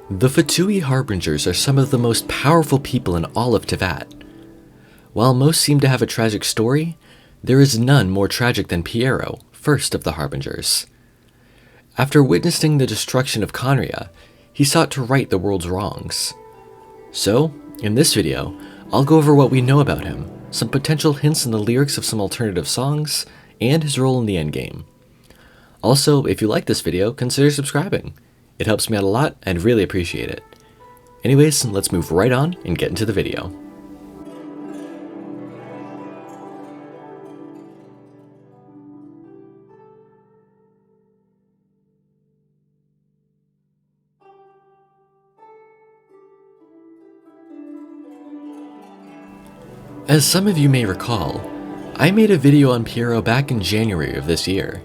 The Fatui Harbingers are some of the most powerful people in all of Teyvat. While most seem to have a tragic story, there is none more tragic than Pierro, first of the Harbingers. After witnessing the destruction of Conria, he sought to right the world's wrongs. So, in this video, I'll go over what we know about him, some potential hints in the lyrics of some alternative songs, and his role in the endgame. Also, if you like this video, consider subscribing. It helps me out a lot, and I'd really appreciate it. Anyways, let's move right on and get into the video. As some of you may recall, I made a video on Pierro back in January of this year.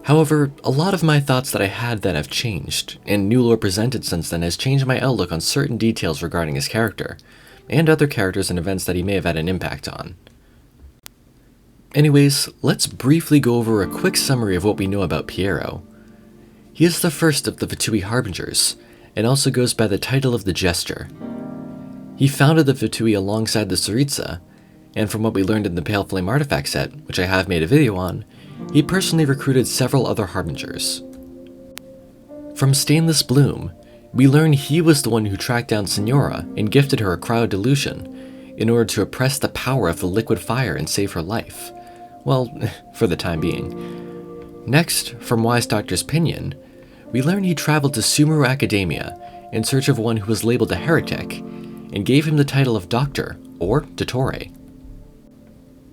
However, a lot of my thoughts that I had then have changed, and new lore presented since then has changed my outlook on certain details regarding his character, and other characters and events that he may have had an impact on. Anyways, let's briefly go over a quick summary of what we know about Pierro. He is the first of the Fatui Harbingers, and also goes by the title of the Jester. He founded the Fatui alongside the Tsaritsa, and from what we learned in the Pale Flame artifact set, which I have made a video on, he personally recruited several other Harbingers. From Stainless Bloom, we learn he was the one who tracked down Senora and gifted her a cryo delusion in order to oppress the power of the liquid fire and save her life. Well, for the time being. Next, from Wise Doctor's Pinion, we learn he traveled to Sumeru Academia in search of one who was labeled a heretic, and gave him the title of Doctor, or Dottore.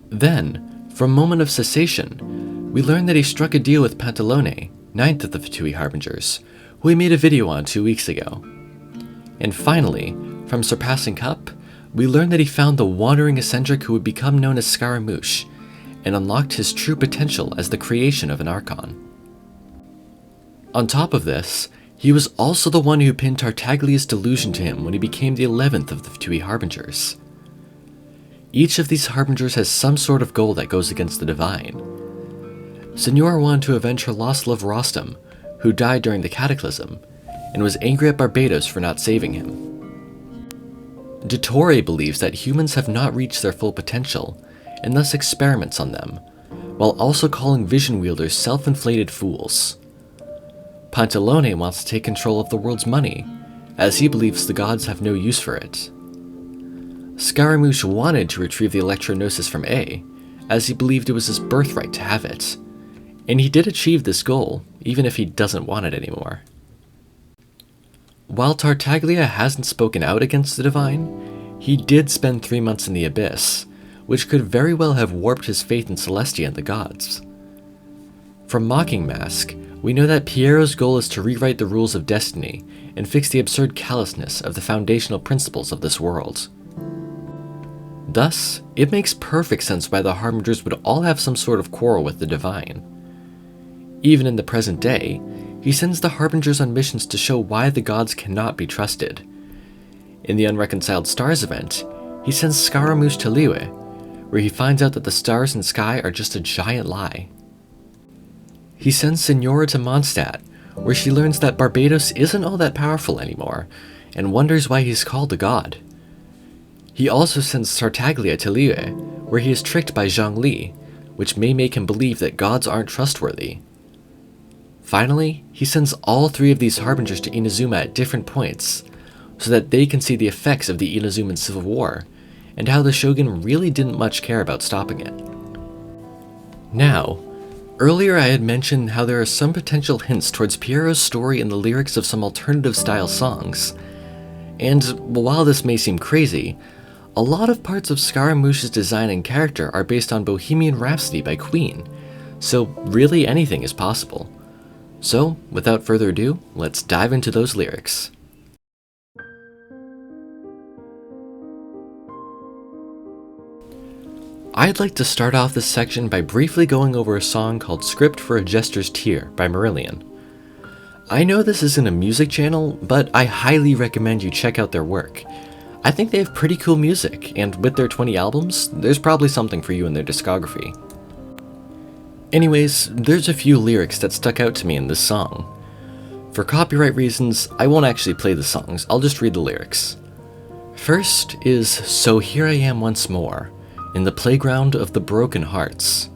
Then, from Moment of Cessation, we learn that he struck a deal with Pantalone, 9th of the Fatui Harbingers, who we made a video on 2 weeks ago. And finally, from Surpassing Cup, we learn that he found the wandering eccentric who would become known as Scaramouche, and unlocked his true potential as the creation of an Archon. On top of this, he was also the one who pinned Tartaglia's delusion to him when he became the 11th of the Fatui Harbingers. Each of these Harbingers has some sort of goal that goes against the Divine. Senora wanted to avenge her lost love Rostam, who died during the Cataclysm, and was angry at Barbados for not saving him. Dottore believes that humans have not reached their full potential, and thus experiments on them, while also calling Vision Wielders self-inflated fools. Pantalone wants to take control of the world's money, as he believes the gods have no use for it. Scaramouche wanted to retrieve the Electronosis from A, as he believed it was his birthright to have it, and he did achieve this goal, even if he doesn't want it anymore. While Tartaglia hasn't spoken out against the Divine, he did spend 3 months in the Abyss, which could very well have warped his faith in Celestia and the gods. From Mocking Mask, we know that Pierro's goal is to rewrite the rules of destiny and fix the absurd callousness of the foundational principles of this world. Thus, it makes perfect sense why the Harbingers would all have some sort of quarrel with the Divine. Even in the present day, he sends the Harbingers on missions to show why the gods cannot be trusted. In the Unreconciled Stars event, he sends Scaramouche to Liyue, where he finds out that the stars and sky are just a giant lie. He sends Senora to Mondstadt, where she learns that Barbados isn't all that powerful anymore, and wonders why he's called a god. He also sends Tartaglia to Liyue, where he is tricked by Zhongli, which may make him believe that gods aren't trustworthy. Finally, he sends all 3 of these Harbingers to Inazuma at different points, so that they can see the effects of the Inazuman Civil War, and how the Shogun really didn't much care about stopping it. Now, earlier I had mentioned how there are some potential hints towards Pierro's story in the lyrics of some alternative style songs, and while this may seem crazy, a lot of parts of Scaramouche's design and character are based on Bohemian Rhapsody by Queen, so really anything is possible. So, without further ado, let's dive into those lyrics. I'd like to start off this section by briefly going over a song called Script for a Jester's Tear by Marillion. I know this isn't a music channel, but I highly recommend you check out their work. I think they have pretty cool music, and with their 20 albums, there's probably something for you in their discography. Anyways, there's a few lyrics that stuck out to me in this song. For copyright reasons, I won't actually play the songs, I'll just read the lyrics. First is "So Here I Am Once More, in the Playground of the Broken Hearts."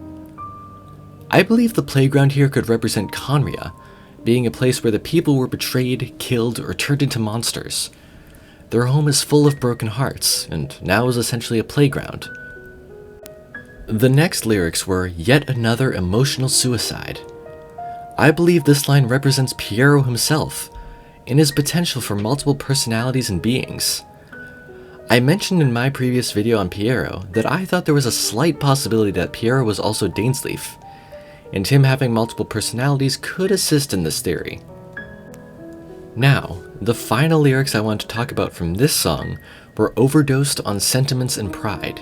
I believe the playground here could represent Conria, being a place where the people were betrayed, killed, or turned into monsters. Their home is full of broken hearts, and now is essentially a playground. The next lyrics were "Yet Another Emotional Suicide." I believe this line represents Pierro himself, and his potential for multiple personalities and beings. I mentioned in my previous video on Pierro that I thought there was a slight possibility that Pierro was also Dainsleif, and him having multiple personalities could assist in this theory. Now, the final lyrics I want to talk about from this song were "Overdosed on Sentiments and Pride."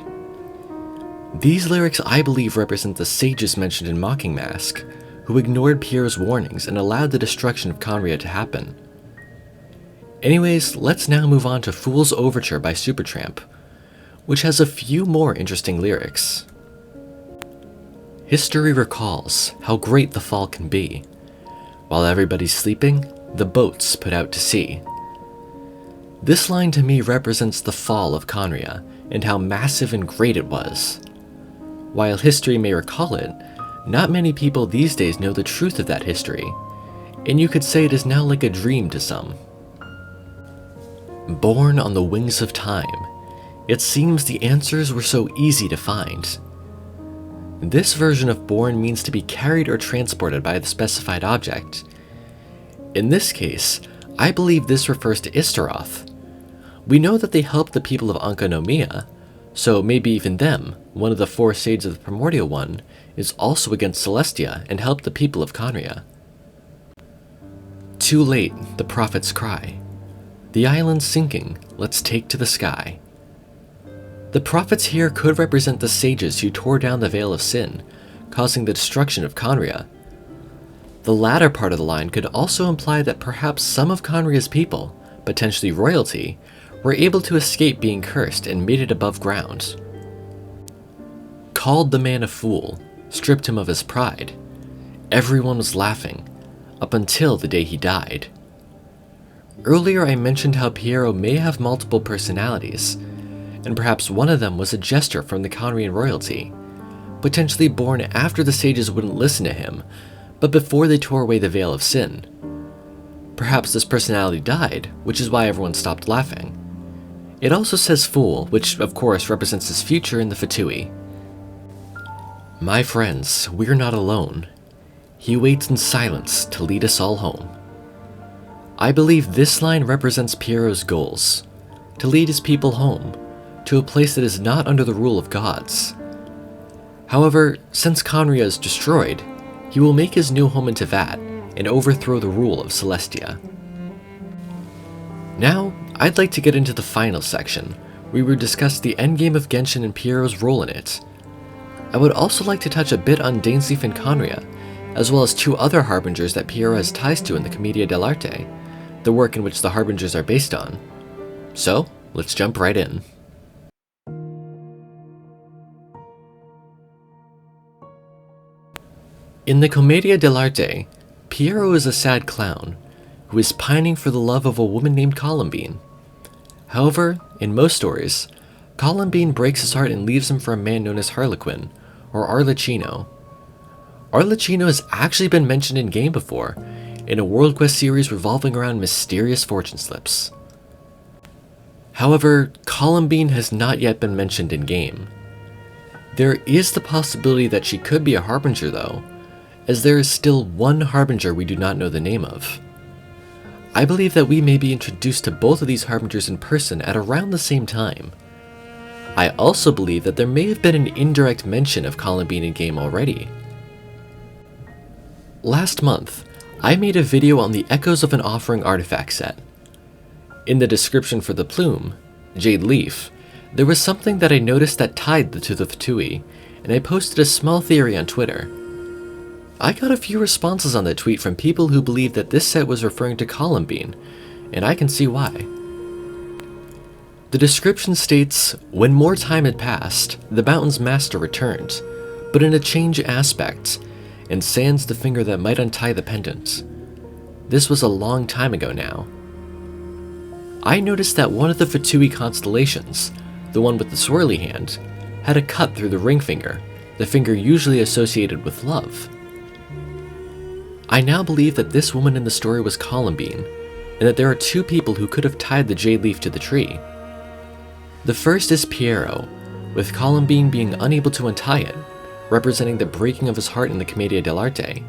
These lyrics I believe represent the sages mentioned in Mocking Mask, who ignored Pierro's warnings and allowed the destruction of Conria to happen. Anyways, let's now move on to Fool's Overture by Supertramp, which has a few more interesting lyrics. History recalls how great the fall can be. While everybody's sleeping, the boats put out to sea. This line to me represents the fall of Conria and how massive and great it was. While history may recall it, not many people these days know the truth of that history, and you could say it is now like a dream to some. Born on the wings of time, it seems the answers were so easy to find. This version of born means to be carried or transported by the specified object. In this case, I believe this refers to Istaroth. We know that they helped the people of Ankanomia, so maybe even them, one of the 4 sages of the Primordial One, is also against Celestia and helped the people of Conria. Too late, the prophets cry. The island's sinking, let's take to the sky. The prophets here could represent the sages who tore down the Veil of Sin, causing the destruction of Conria. The latter part of the line could also imply that perhaps some of Conria's people, potentially royalty, were able to escape being cursed and made it above ground. Called the man a fool, stripped him of his pride. Everyone was laughing, up until the day he died. Earlier I mentioned how Pierro may have multiple personalities, and perhaps one of them was a Jester from the Conrian royalty, potentially born after the sages wouldn't listen to him, but before they tore away the Veil of Sin. Perhaps this personality died, which is why everyone stopped laughing. It also says fool, which of course represents his future in the Fatui. My friends, we're not alone. He waits in silence to lead us all home. I believe this line represents Pierro's goals, to lead his people home, to a place that is not under the rule of gods. However, since Conria is destroyed, he will make his new home into Vat and overthrow the rule of Celestia. Now, I'd like to get into the final section, where we discuss the endgame of Genshin and Pierro's role in it. I would also like to touch a bit on Dainsleif and Conria, as well as 2 other Harbingers that Pierro has ties to in the Commedia dell'arte, the work in which the Harbingers are based on. So, let's jump right in. In the Commedia dell'arte, Pierro is a sad clown who is pining for the love of a woman named Columbine. However, in most stories, Columbine breaks his heart and leaves him for a man known as Harlequin, or Arlecchino. Arlecchino has actually been mentioned in-game before, in a World Quest series revolving around mysterious fortune slips. However, Columbine has not yet been mentioned in-game. There is the possibility that she could be a Harbinger though, as there is still one Harbinger we do not know the name of. I believe that we may be introduced to both of these Harbingers in person at around the same time. I also believe that there may have been an indirect mention of Columbine in-game already. Last month, I made a video on the Echoes of an Offering artifact set. In the description for the plume, Jade Leaf, there was something that I noticed that tied to the Fatui, and I posted a small theory on Twitter. I got a few responses on that tweet from people who believed that this set was referring to Columbine, and I can see why. The description states, when more time had passed, the mountain's master returned, but in a change aspect, and sands the finger that might untie the pendant. This was a long time ago now. I noticed that one of the Fatui constellations, the one with the swirly hand, had a cut through the ring finger, the finger usually associated with love. I now believe that this woman in the story was Columbine, and that there are two people who could have tied the jade leaf to the tree. The first is Pierro, with Columbine being unable to untie it, representing the breaking of his heart in the Commedia dell'arte.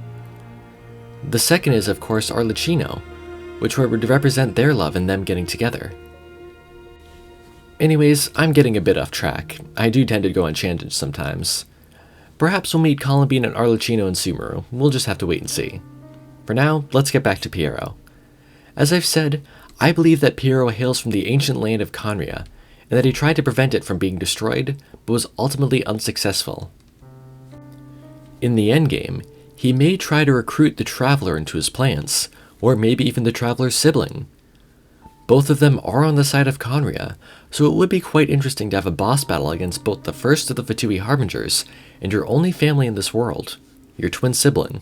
The second is, of course, Arlecchino, which would represent their love and them getting together. Anyways, I'm getting a bit off track. I do tend to go on tangents sometimes. Perhaps we'll meet Columbine and Arlecchino in Sumeru. We'll just have to wait and see. For now, let's get back to Pierro. As I've said, I believe that Pierro hails from the ancient land of Conria, and that he tried to prevent it from being destroyed, but was ultimately unsuccessful. In the endgame, he may try to recruit the Traveler into his plans, or maybe even the Traveler's sibling. Both of them are on the side of Conria, so it would be quite interesting to have a boss battle against both the first of the Fatui Harbingers and your only family in this world, your twin sibling.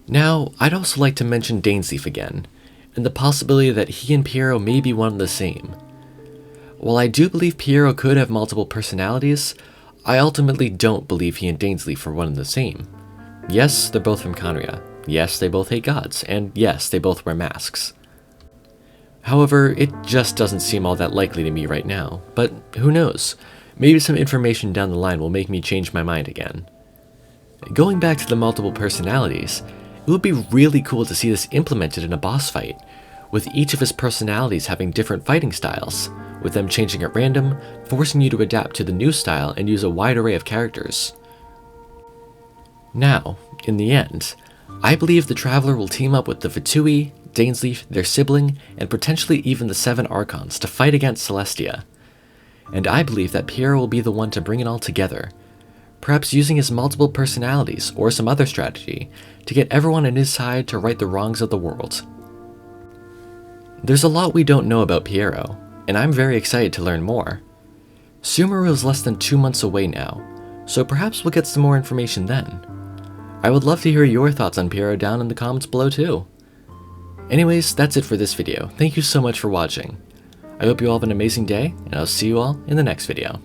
Now, I'd also like to mention Dainsleif again, and the possibility that he and Pierro may be one and the same. While I do believe Pierro could have multiple personalities, I ultimately don't believe he and Dainsleif are one and the same. Yes, they're both from Conria. Yes, they both hate gods, and yes, they both wear masks. However, it just doesn't seem all that likely to me right now, but who knows? Maybe some information down the line will make me change my mind again. Going back to the multiple personalities, it would be really cool to see this implemented in a boss fight, with each of his personalities having different fighting styles, with them changing at random, forcing you to adapt to the new style and use a wide array of characters. Now, in the end, I believe the Traveler will team up with the Fatui, Dainsleif, their sibling, and potentially even the 7 Archons to fight against Celestia. And I believe that Pierro will be the one to bring it all together, perhaps using his multiple personalities or some other strategy to get everyone on his side to right the wrongs of the world. There's a lot we don't know about Pierro, and I'm very excited to learn more. Sumeru is less than 2 months away now, so perhaps we'll get some more information then. I would love to hear your thoughts on Pierro down in the comments below too. Anyways, that's it for this video. Thank you so much for watching. I hope you all have an amazing day, and I'll see you all in the next video.